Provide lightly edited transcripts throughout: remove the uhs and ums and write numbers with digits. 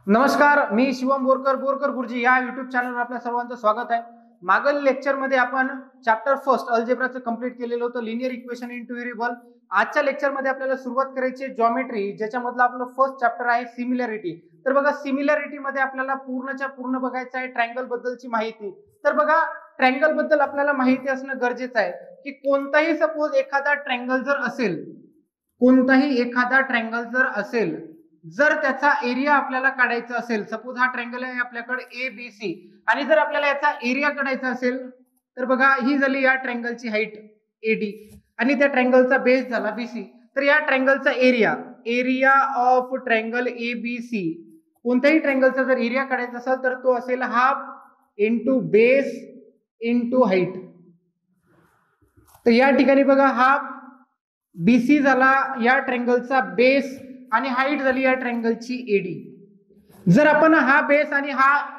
नमस्कार, मी शिवम बोरकर गुरुजी या युट्यूब चॅनलवर आपल्या सर्वांचं स्वागत आहे. मागील लेक्चरमध्ये आपण चॅप्टर फर्स्ट अल्जेब्राचं कंप्लीट केलेलं होतं, लिनियर इक्वेशन इंटू व्हेरिएबल. आजच्या लेक्चरमध्ये आपल्याला सुरुवात करायची आहे जॉमेट्री, ज्याच्यामधलं आपलं फर्स्ट चॅप्टर आहे सिमिलॅरिटी. तर बघा, सिमिलॅरिटी मध्ये आपल्याला पूर्णच्या पूर्ण बघायचं आहे ट्रायंगल बद्दलची माहिती. तर बघा, ट्रायंगल बद्दल आपल्याला माहिती असणं गरजेचं आहे की कोणताही सपोज एखादा ट्रायंगल जर असेल, जर त्याचा एरिया आपल्याला काढायचा असेल, सपोज हा ट्रायंगल आहे आपल्याकडे ए बी सी, आणि जर आपल्याला याचा एरिया काढायचा असेल तर बघा, ही झाली या ट्रायंगलची हाईट एडी आणि त्या ट्रायंगलचा बेस झाला बीसी. तर या ट्रायंगलचा area of triangle A B C, कोणत्याही ट्रायंगलचा जर एरिया काढायचा असेल तर तो असेल half into base into height. तर या ठिकाणी बघा, हाफ बीसी झाला या ट्रायंगलचा बेस आणि हाईट झाली या ट्रायंगलची एडी. जर आपण हा बेस आणि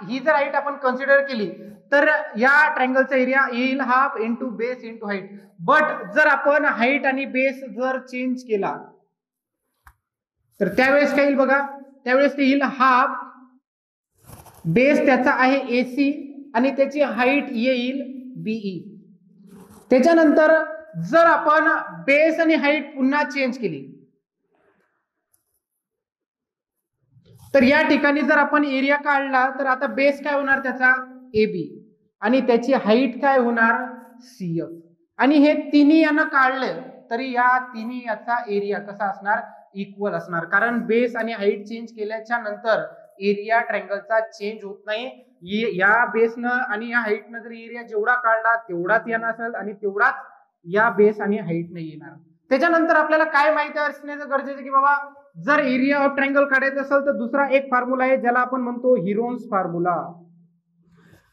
ही जर हाईट आपण कन्सिडर केली तर या ट्रायंगलचा एरिया येईल half into base into height. But जर आपण हाईट आणि बेस जर चेंज केला तर त्यावेळेस काय येईल बघा, त्यावेळेस ते येईल हाफ, बेस त्याचा आहे एसी आणि त्याची हाईट येईल बीई. त्याच्यानंतर जर आपण बेस आणि हाईट पुन्हा चेंज केली तर या ठिकाणी जर आपण एरिया काढला तर आता बेस काय होणार त्याचा एबी आणि त्याची हाईट काय होणार सीएफ. आणि हे तिन्ही यानं काढले तरी या तिन्ही याचा एरिया कसा असणार, इक्वल असणार. कारण बेस आणि हाईट चेंज केल्याच्या नंतर एरिया ट्रायंगलचा चेंज होत नाही. या बेसनं आणि या हाईटनं जर एरिया जेवढा काढला तेवढाच यानं असेल आणि तेवढाच या बेस आणि हाईटने येणार. त्याच्यानंतर आपल्याला काय माहिती असण्याचं गरजेचं की बाबा, जर एरिया ऑफ ट्रायंगल काढायचा असेल तर दुसरा एक फॉर्म्युला आहे ज्याला आपण म्हणतो हिरोन्स फॉर्म्युला.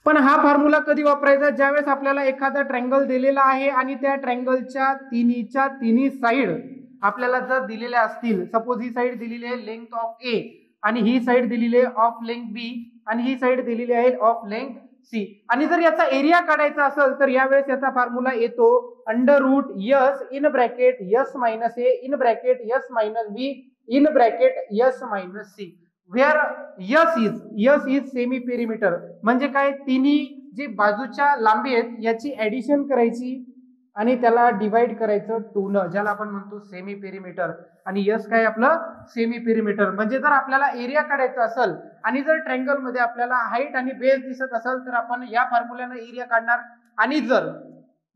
पण हा फॉर्म्युला कधी वापरायचा, ज्यावेळेस आपल्याला एखादा ट्रायंगल दिलेला आहे आणि त्या ट्रायंगलच्या तिन्ही साइड आपल्याला जर दिलेल्या असतील, सपोज ही साइड दिलेली आहे लेंथ ऑफ ए आणि ही साइड दिलेली आहे ऑफ लेंथ बी आणि ही साइड दिलेली आहे ऑफ लेंथ सी, आणि जर याचा एरिया काढायचा असेल तर यावेळेस याचा फॉर्म्युला येतो under root S in bracket S minus A in bracket S minus B in bracket S minus C, where S is semi perimeter. म्हणजे काय, तिन्ही जी बाजूच्या लांबी आहेत याची ऍडिशन करायची आणि त्याला डिवाइड करायचं 2 न, ज्याला आपण म्हणतो सेमी पेरिमीटर. आणि यस काय आपलं सेमी पेरिमीटर. म्हणजे जर आपल्याला एरिया काढायचा असेल आणि जर ट्रायंगल मध्ये आपल्याला हाईट आणि बेस दिसत असेल तर आपण या फॉर्म्युल्यानं एरिया काढणार. आणि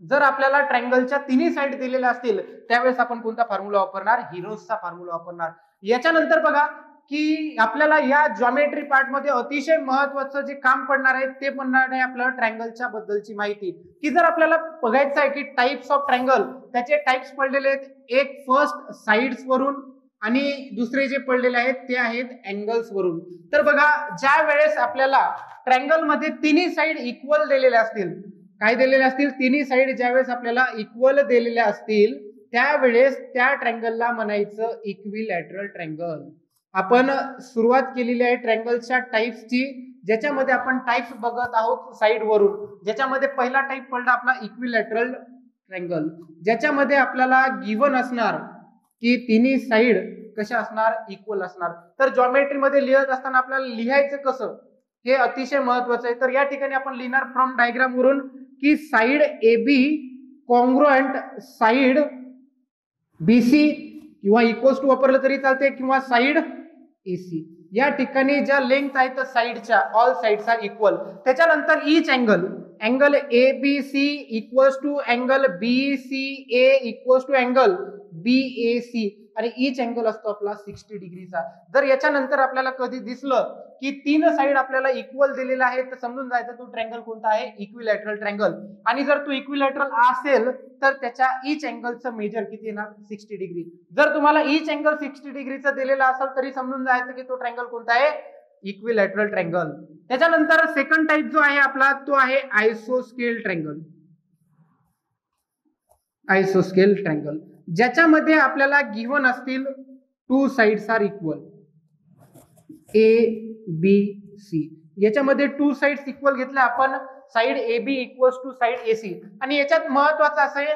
जर आपल्याला ट्रायंगलच्या तिन्ही साइड दिलेल्या असतील त्यावेळेस आपण कोणता फॉर्म्युला वापरणार, हिरोन्सचा फॉर्म्युला वापरणार. याच्यानंतर बघा की आपल्याला या जॉमेट्री पार्ट मध्ये अतिशय महत्वाचं जे काम पडणार आहे ते पडणार आहे आपलं ट्रायंगलच्या बद्दलची माहिती. की जर आपल्याला बघायचं आहे की टाइप्स ऑफ ट्रायंगल, त्याचे टाइप्स पडलेले आहेत, एक फर्स्ट साइड्स वरून आणि दुसरे जे पडलेले आहेत ते आहेत अँगल्स वरून. तर बघा, ज्या वेळेस आपल्याला ट्रायंगल मध्ये तिन्ही साइड इक्वल दिलेल्या असतील, काय दिलेले असतील, तिन्ही साइड ज्यावेळेस आपल्याला इक्वल दिलेल्या असतील त्यावेळेस त्या ट्रायंगलला म्हणायचं इक्विलॅटरल ट्रायंगल. आपण सुरुवात केलेली आहे ट्रायंगलच्या टाइप्सची, ज्याच्यामध्ये आपण टाइप्स बघत आहोत साइड वरून. ज्याच्यामध्ये पहिला टाइप पडला आपला इक्विलॅटरल ट्रायंगल, ज्याच्यामध्ये आपल्याला गिव्हन असणार की तिन्ही साइड कशा असणार, इक्वल असणार. तर जॉमेट्री मध्ये लिहित असताना आपल्याला लिहायचं कसं हे अतिशय महत्वाचं आहे. तर या ठिकाणी आपण लिहिणार फ्रॉम डायग्राम वरून की side A B congruent side BC, किंवा इक्वल्स टू वापरलं तरी चालते, किंवा साइड एसी. या ठिकाणी ज्या लेंथ आहेत साइडच्या ऑल साइड्स आर इक्वल. त्याच्यानंतर each angle A B C equals to angle B C A equals to angle B A C, आणि ईच अँगल असतो आपला 60 डिग्रीचा. जर याच्यानंतर आपल्याला कधी दिसलं की तीन साइड आपल्याला इक्वल दिलेला आहे तर समजून जायचं तो ट्रायंगल कोणता आहे, इक्विलॅटरल ट्रायंगल. आणि जर तो इक्विलॅटरल असेल तर त्याच्या ईच अँगलचं मेजर किती येणार, 60 डिग्री. जर तुम्हाला ईच अँगल 60 डिग्रीचा दिलेला असेल तरी समजून जायचं की तो ट्रायंगल कोणता आहे, इक्विलॅटरल ट्रायंगल. त्याच्यानंतर सेकंड टाइप जो आहे आपला तो आहे आयसोस्केल ट्रायंगल. आयसोस्केल ट्रायंगल ज्याच्यामध्ये आपल्याला गिव्हन असतील 2 sides are equal A B C. याच्यामध्ये 2 साइड्स इक्वल घेतल्या आपण, side A B equals to side A C. आणि याच्यात महत्वाचं असं आहे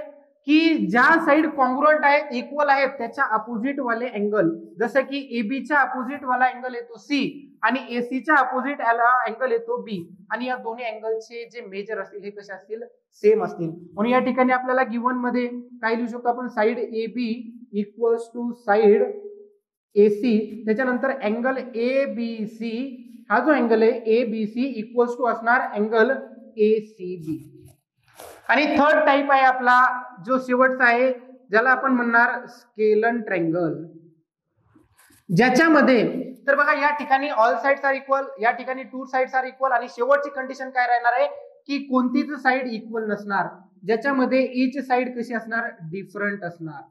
की ज्या साइड कॉन्ग्रुएंट आहेत, इक्वल आहेत, त्याच्या अपोजिट वाले अँगल, जसं की एबीच्या अपोजिट वाला अँगल येतो सी आणि एसीच्या अपोजिट अँगल येतो बी, आणि या दोन्ही अँगलचे जे मेजर असतील हे कसे असतील, सेम असतील. म्हणून या ठिकाणी आपल्याला गिव्हन मध्ये काय लिहू शकतो आपण, side A B equals to side AC, त्याच्यानंतर अँगल ए बी सी, हा जो अँगल आहे A B C equals to असणार अँगल ए सी बी. आणि थर्ड टाइप आहे आपला जो शेवटचा आहे, ज्याला आपण म्हणणार स्केलन ट्रँगल, ज्याच्यामध्ये तर बघा या ठिकाणी ऑल साइड्स आर इक्वल, या ठिकाणी टू साइड्स आर इक्वल, आणि शेवटची कंडिशन काय राहणार आहे की कोणतीच साइड इक्वल नसणार, ज्याच्यामध्ये ईच साइड कशी असणार, डिफरंट असणार.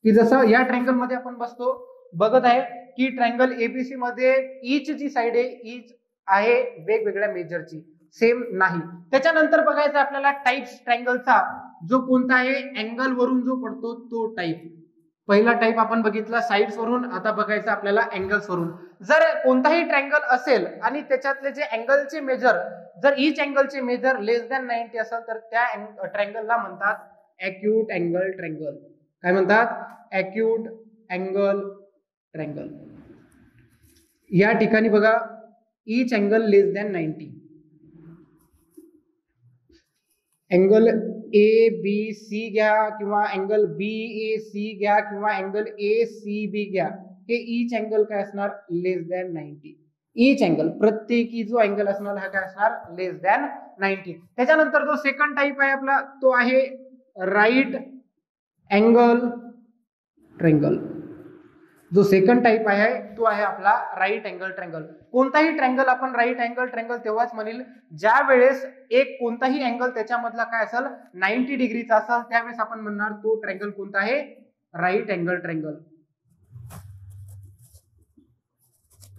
की जसं या ट्रँगल मध्ये आपण बघत आहे की ट्रँगल एबीसी मध्ये ईच जी साइड आहे ईच आहे वेगवेगळ्या मेजरची, सेम नाही. त्याच्यानंतर बघायचं आपल्याला टाइप्स ट्रँगलचा, जो कोणता आहे अँगल वरून जो पडतो तो टाइप. पहिला टाइप आपण बघितला साइड्स वरून, आता बघायचं आपल्याला अँगल्स वरून. जर कोणताही ट्रँगल असेल आणि त्याच्यातले जे अँगलचे मेजर, जर ईच अँगलचे मेजर लेस दॅन 90 असेल तर त्या ट्रँगलला म्हणतात अॅक्यूट अँगल ट्रँगल. काय म्हणतात, अॅक्यूट अँगल ट्रँगल. या ठिकाणी बघा each angle less than 90, angle A B C घ्या किंवा अँगल बी ए सी घ्या किंवा अँगल ए सी बी घ्या, हे ईच अँगल काय असणार, लेस दॅन 90. ईच अँगल, प्रत्येकी जो अँगल असणार हा काय असणार, लेस दॅन 90. त्याच्यानंतर जो सेकंड टाइप आहे आपला तो आहे राईट अँगल ट्रँगल. जो सेकंड टाइप आहे तो आहे आपला राईट अँगल ट्रँगल. कोणताही ट्रँगल आपण राईट अँगल ट्रँगल तेव्हाच म्हणेल ज्या वेळेस एक कोणताही अँगल त्याच्यामधला काय असेल 90 डिग्रीचा असेल, त्यावेळेस आपण म्हणणार तो ट्रँगल कोणता आहे, राईट अँगल ट्रँगल.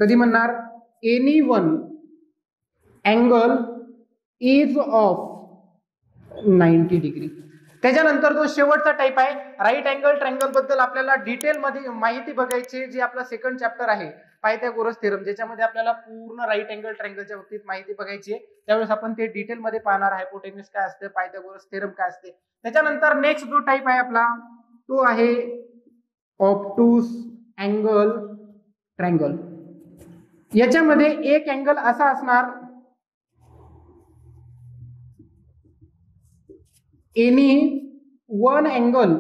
कधी म्हणणार, any one angle is of 90 degree. त्याच्यानंतर जो शेवटचा टाइप आहे राईट अँगल ट्रँगल बद्दल आपल्याला डिटेल मध्ये माहिती बघायची, जी आपला सेकंड चॅप्टर आहे पायथागोरस थेरम, ज्याच्यामध्ये आपल्याला पूर्ण राईट अँगल ट्रँगलच्या बाबतीत माहिती बघायची आहे. त्यावेळेस आपण ते डिटेल मध्ये पाहणार, हायपोटेन्यूस काय असते, पायथागोरस थेरम काय असते. त्याच्यानंतर नेक्स्ट जो टाइप आहे आपला तो आहे ऑब्टूस अँगल ट्रँगल. याच्यामध्ये एक अँगल असा असणार, any one angle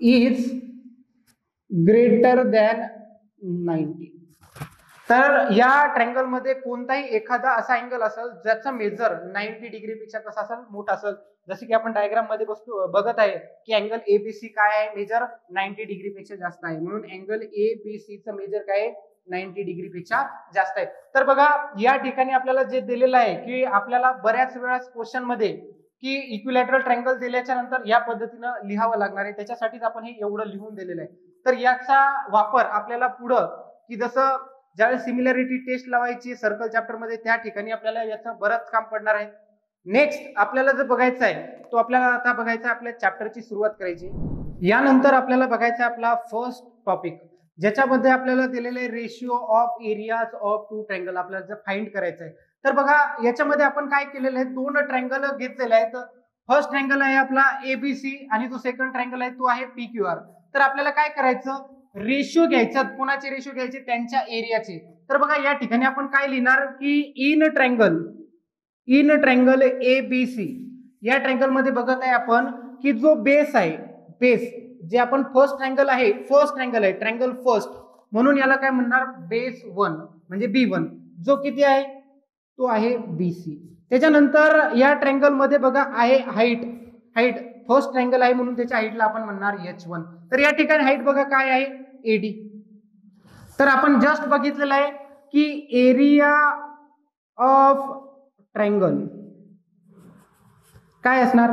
is greater than 90. तर या ट्रँगल मध्ये कोणताही एखादा असा अँगल असेल ज्याचा मेजर 90 डिग्री पेक्षा कसा असेल, मोठा असेल. जसे की आपण डायग्राम मध्ये बघत आहे की अँगल एबीसी काय आहे, मेजर 90 डिग्री पेक्षा जास्त आहे, म्हणून अँगल एबीसी चं मेजर काय आहे, 90 डिग्री पेक्षा जास्त आहे. तर बघा या ठिकाणी आपल्याला जे दिलेलं आहे की आपल्याला बऱ्याच वेळा क्वेश्चन मध्ये की इक्विलॅटरल ट्रँगल दिल्याच्या नंतर या पद्धतीनं लिहावं लागणार आहे, त्याच्यासाठीच आपण हे एवढं लिहून दिलेलं आहे. तर याचा वापर आपल्याला पुढं की जसं ज्यावेळेस सिमिलॅरिटी टेस्ट लावायची सर्कल चॅप्टर मध्ये, त्या ठिकाणी आपल्याला याचं बरंच काम पडणार आहे. नेक्स्ट आपल्याला जर बघायचं आहे तो आपल्याला आता बघायचा आपल्या चॅप्टरची सुरुवात करायची. यानंतर आपल्याला बघायचा आपला फर्स्ट टॉपिक, ज्याच्यामध्ये आपल्याला दिलेले ratio of areas of two triangle आपल्याला जर फाइंड करायचं आहे. तर बघा याच्यामध्ये आपण काय केलेलं आहे, दोन ट्रँगल घेतलेले आहेत. फर्स्ट ट्रँगल आहे आपला एबीसी आणि जो सेकंड ट्रँगल आहे तो आहे पीक्यूआर. तर आपल्याला काय करायचं, रेशिओ घ्यायचा. कोणाचे रेशिओ घ्यायचे, त्यांच्या एरियाचे. तर बघा या ठिकाणी आपण काय लिहिणार की इन ट्रँगल एबीसी, या ट्रँगल मध्ये बघत आहे आपण की जो बेस आहे, बेस जे आपण फर्स्ट ट्रँगल आहे ट्रँगल फर्स्ट, म्हणून याला काय म्हणणार, बेस 1 म्हणजे B1, जो किती आहे तो आहे BC. त्याच्यानंतर या ट्रँगल मध्ये बघा आहे हाईट फर्स्ट ट्रँगल आहे म्हणून त्याच्या हाईटला आपण म्हणणार H1. तर या ठिकाणी हाईट बघा काय आहे, AD. तर आपण जस्ट बघितलेलं आहे की एरिया ऑफ ट्रँगल काय असणार,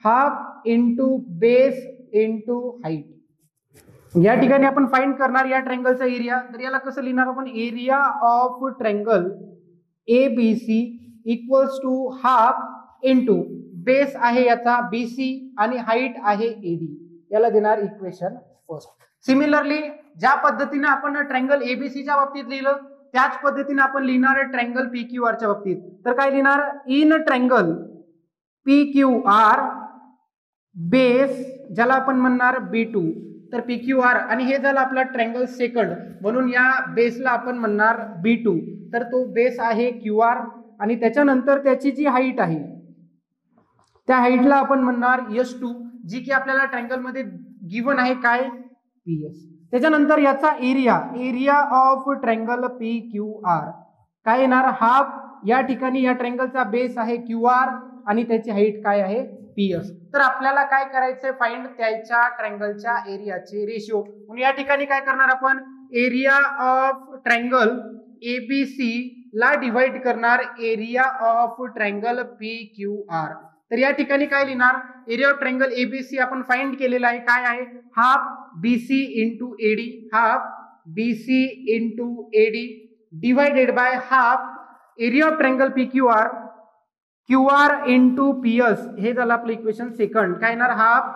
half into base into height. या ठिकाणी आपण फाइंड करणार या ट्रँगलचा एरिया. तर याला कसं लिहिणार आपण, area of triangle ABC equals to half into base आहे याचा BC आणि हाईट आहे AD. याला देणार इक्वेशन फर्स्ट. सिमिलरली ज्या पद्धतीने आपण ट्रँगल एबीसीच्या बाबतीत लिहिलं त्याच पद्धतीने आपण लिहिणार आहे ट्रँगल पीक्यूआरच्या बाबतीत. तर काय लिहिणार, in P Q R base ज्याला आपण म्हणणार B2, तर पी क्यू आर आणि हे झालं आपला ट्रँगल सेकंड, म्हणून या बेसला आपण म्हणणार B2. तर तो बेस आहे क्यू आर आणि त्याच्यानंतर त्याची जी हाईट आहे त्या हाईटला आपण म्हणणार S2, जी की आपल्याला ट्रँगल मध्ये गिवन आहे काय PS. त्याच्यानंतर याचा area of triangle P Q R काय येणार हाफ. या ठिकाणी या ट्रँगलचा बेस आहे क्यू आर आणि त्याची हाईट काय आहे PS. तर आपल्याला काय करायचंय फाइंड त्याच्या ट्रँगलच्या एरियाचे रेशिओ. म्हणून या ठिकाणी काय करणार आपण एरिया ऑफ ट्रँगल ABC ला डिवाइड करणार एरिया ऑफ ट्रँगल PQR. तर या ठिकाणी काय लिहिणार एरिया ऑफ ट्रँगल ABC आपण फाइंड केलेला आहे काय आहे half BC into AD, half BC into AD divided by half area of triangle PQR QR into PS. हे झालं आपलं इक्वेशन सेकंड. काय येणार half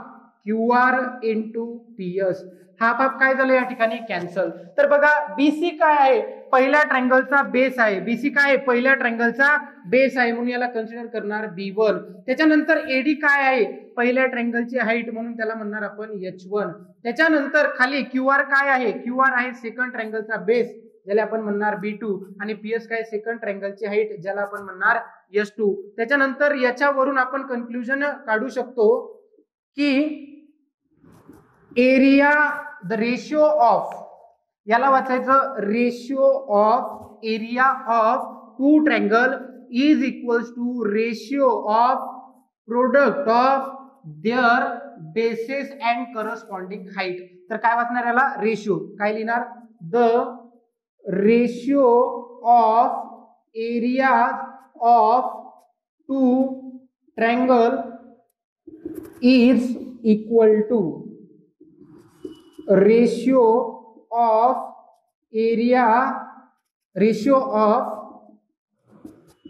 QR into PS. Half half काय झालं या ठिकाणी कॅन्सल. तर बघा BC काय आहे पहिल्या ट्रँगलचा बेस आहे. BC काय आहे पहिल्या ट्रँगलचा बेस आहे म्हणून याला कन्सिडर करणार B1. त्याच्यानंतर AD काय आहे पहिल्या ट्रँगलची हाईट म्हणून त्याला म्हणणार आपण H1. त्याच्यानंतर खाली QR काय आहे QR आहे सेकंड ट्रँगलचा बेस ज्याला आपण म्हणणार B2 आणि PS काय सेकंड ट्रँगलची हाईट ज्याला आपण म्हणणार S2. त्याच्यानंतर याच्यावरून आपण कन्क्लुजन काढू शकतो की एरिया द रेशिओ ऑफ याला वाचायचं ratio of area of two triangle is equals to ratio of product of their bases and corresponding height. तर काय वाचणार याला रेशिओ काय लिहिणार the ratio of area of two triangle is equal to ratio of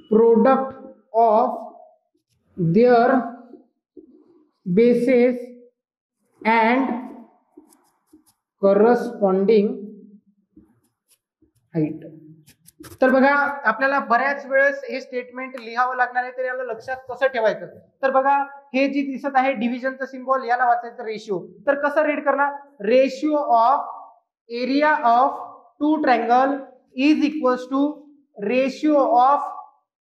product of their bases and corresponding height. तर बघा आपल्याला बऱ्याच वेळेस हे स्टेटमेंट लिहावं लागणार आहे तर याला लक्षात कसं ठेवायचं. तर बघा हे जी दिसत आहे डिव्हिजनचं सिम्बॉल याला वाचायचं रेशिओ. तर कसं रीड करणार ratio of area of two triangle is equals to ratio of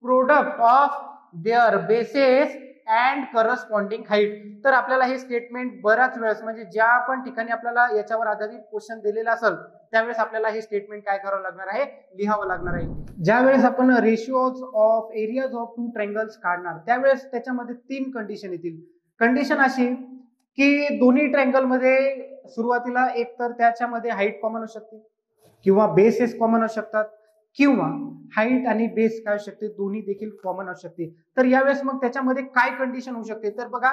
product of their bases and corresponding height. तर आपल्याला हे स्टेटमेंट बऱ्याच वेळेस म्हणजे ज्या पण ठिकाणी आपल्याला याच्यावर आधारित क्वेश्चन दिलेला असेल त्यावेळेस आपल्याला हे स्टेटमेंट काय करावं लागणार आहे लिहावं लागणार आहे. ज्यावेळेस आपण ratios of areas of two triangles काढणार त्यावेळेस त्याच्यामध्ये 3 कंडिशन येतील. कंडिशन अशी की दोन्ही ट्रँगल मध्ये सुरुवातीला एक तर त्याच्यामध्ये हाईट कॉमन असू शकते किंवा बेसेस कॉमन असू शकतात किंवा हाईट आणि बेस काय असू शकते दोन्ही देखील कॉमन असू शकते. तर यावेळेस मग त्याच्यामध्ये काय कंडिशन होऊ शकते तर बघा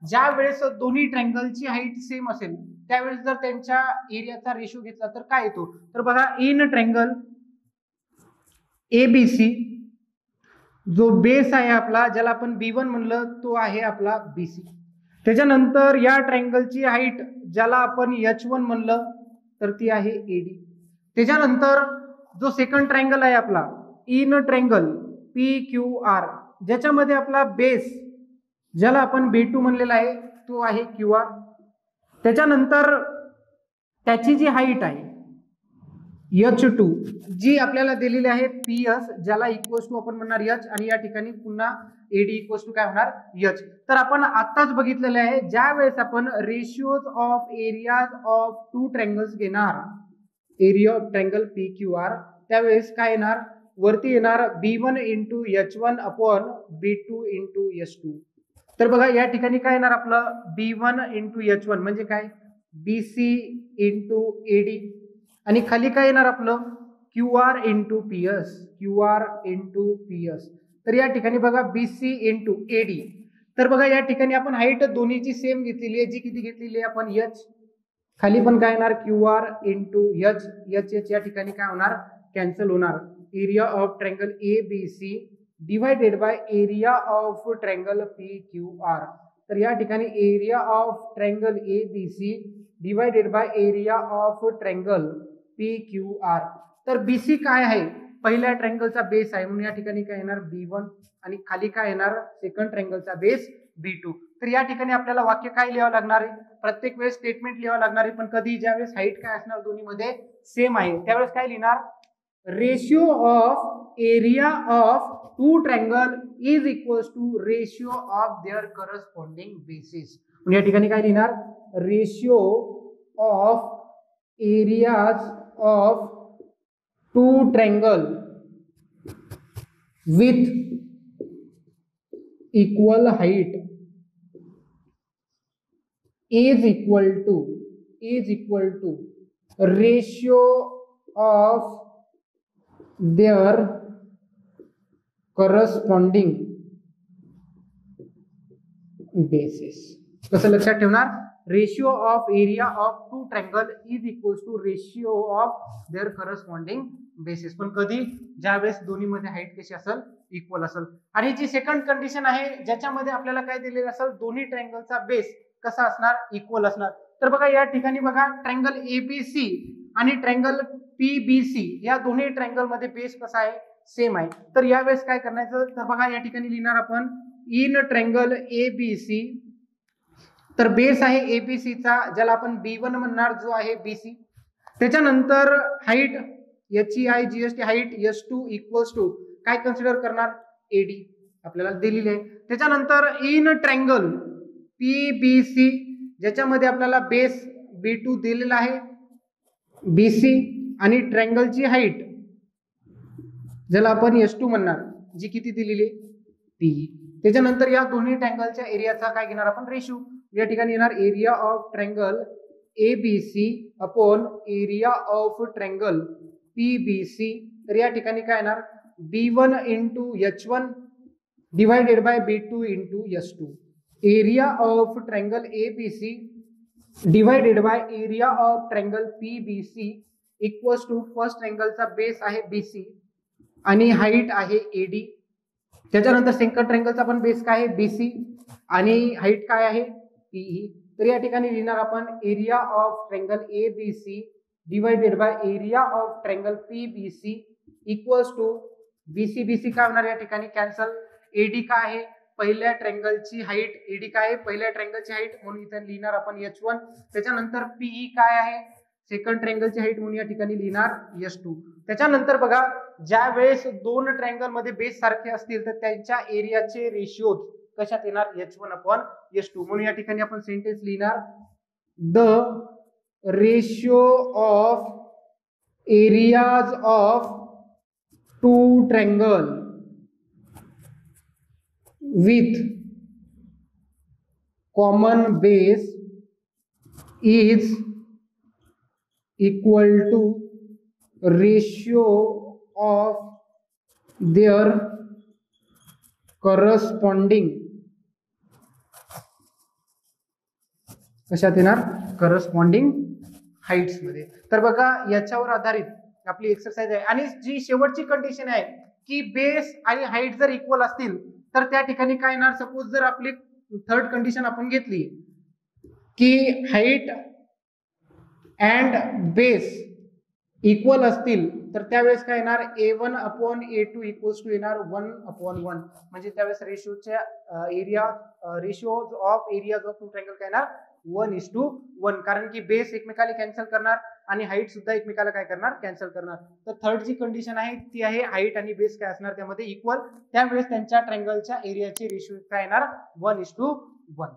ज्या वेळेस दोन्ही ट्रँगलची हाईट सेम असेल त्यावेळेस जर त्यांच्या एरियाचा रेशो घेतला तर काय येतो तर बघा इन ट्रँगल ABC जो बेस आहे आपला ज्याला आपण B1 म्हणलं तो आहे आपला BC. त्याच्यानंतर या ट्रँगलची हाईट ज्याला आपण H1 म्हणलं तर ती आहे AD. त्याच्यानंतर जो सेकंड ट्रँगल आहे आपला इन ट्रँगल PQR ज्याच्यामध्ये आपला बेस ज्याला आपण B2 म्हणलेला आहे तो आहे QR. त्याच्यानंतर त्याची जी हाईट आहे H2 जी आपल्याला दिलेली आहे PS ज्याला इक्वल्स टू आपण म्हणणार H आणि या ठिकाणी पुन्हा AD इक्वल्स टू काय होणार H. तर आपण आताच बघितलेले आहे ज्या वेळेस आपण ratios of areas of two triangles घेणार एरिया ऑफ ट्रँगल PQR त्यावेळेस काय येणार वरती येणार B1 into H1 upon B2 into H2. तर बघा या ठिकाणी काय येणार आपलं B1 इंटू H1 म्हणजे काय BC इंटू AD आणि खाली काय येणार आपलं QR इंटू PS. तर या ठिकाणी बघा BC इंटू AD. तर बघा या ठिकाणी आपण हाईट दोन्हीची सेम घेतलेली आहे जी किती घेतलेली आहे आपण H. खाली पण काय येणार QR इंटू H या ठिकाणी काय होणार कॅन्सल होणार. Area of triangle ABC divided by area of triangle PQR. तर या ठिकाणी area of triangle ABC divided by area of triangle PQR. तर BC काय आहे पहिल्या ट्रायंगलचा बेस आहे म्हणून या ठिकाणी काय येणार B1 आणि खाली काय येणार सेकंड ट्रायंगलचा बेस B2. तर या ठिकाणी आपल्याला वाक्य काय लिहावं लागणार आहे, प्रत्येक वेळेस स्टेटमेंट लिहावं लागणार आहे, पण कधी ज्यावेळेस हाईट काय असणार दोन्ही मध्ये सेम आहे त्यावेळेस काय लिहिणार, ratio of area of two triangle is equals to ratio of their corresponding bases. म्हणजे या ठिकाणी काय लिहिणार, ratio of areas of two triangle with equal height is equal to ratio of their corresponding basis. कसं लक्षात ठेवणार, ratio of area of two triangle is equals to ratio of their corresponding bases, पण कधी ज्यावेळेस दोन्ही मध्ये height कशी असेल इक्वल असेल. आणि जी सेकंड कंडिशन आहे ज्याच्यामध्ये आपल्याला काय दिलेलं असेल, दोन्ही ट्रायंगलचा बेस कसा असणार, इक्वल असणार. तर बघा या ठिकाणी बघा ट्रायंगल एबीसी आणि ट्रायंगल पीबीसी या दोन्ही ट्रायंगल मध्ये बेस कसा आहे, सेम आहे. तर यावेळेस काय करायचं, तर बघा या ठिकाणी लिहिणार आपण इन ट्रायंगल एबीसी, तर बेस आहे एबीसी चा ज्याला आपण B1 म्हणणार जो आहे BC. त्याच्यानंतर height HEIGST height S2 equals to काय कन्सिडर करणार, AD आपल्याला दिलेली आहे. त्याच्यानंतर इन ट्रायंगल PBC ज्याच्यामध्ये आपल्याला बेस B2 दिलेला आहे BC आणि ट्रायंगलची हाईट ज्याला आपण S2 म्हणणार जी किती दिलेली आहे ती. त्याच्यानंतर या दोन्ही ट्रायंगलच्या एरियाचा काय घेणार आपण, रेशिओ. या ठिकाणी येणार area of triangle ABC upon area of triangle PBC. तर या ठिकाणी काय येणार, B1 into H1 divided by B2 into S2. Area of triangle ABC divided by area of triangle PBC equals to first ट्रायंगलचा base आहे BC आणि height आहे AD. त्याच्यानंतर सेकंड ट्रायंगलचा पण बेस काय आहे BC आणि हाईट काय आहे PE. तर या ठिकाणी लिहिणार आपण area of triangle ABC divided by area of triangle PBC equals to BC काय होणार या ठिकाणी कॅन्सल, AD काय आहे पहिल्या ट्रायंगलची हाईट, AD काय आहे पहिल्या ट्रायंगलची हाईट म्हणून इथे लिहिणार आपण H1. त्याच्यानंतर PE काय आहे सेकंड ट्रायंगलची हाईट म्हणून या ठिकाणी लिहिणार S2. त्याच्यानंतर बघा ज्या वेळेस दोन ट्रायंगल मध्ये बेस सारखे असतील तर त्यांच्या एरियाचे रेशिओ कशात येणार, H1 अपॉन S2. म्हणून या ठिकाणी आपण सेंटेन्स लिहिणार, the ratio of areas of two triangle with common base is equal to ratio of their corresponding कशात येणार, करस्पॉन्डिंग हाइट्स मध्ये. तर बघा याच्यावर आधारित आपली एक्सरसाइज आहे. आणि जी शेवटची कंडिशन आहे की बेस आणि हाईट जर इक्वल असतील तर त्या ठिकाणी काय येणार, सपोज जर आपली थर्ड कंडिशन आपण घेतली की हाईट अँड बेस इक्वल असतील तर त्यावेळेस काय येणार, A1 upon A2 equals to येणार 1/1. म्हणजे त्यावेळेस रेशिओच्या ratio of areas of two triangle काय येणार 1:1, कारण की बेस एकमेकाला कॅन्सल करणार आणि हाईट सुद्धा एकमेकाला काय करणार, कॅन्सल करणार. तर थर्ड जी कंडिशन आहे ती आहे हाईट आणि बेस काय असणार त्यामध्ये इक्वल, त्यावेळेस त्यांच्या ट्रायंगलच्या एरियाचे रेशिओ काय येणार 1:1.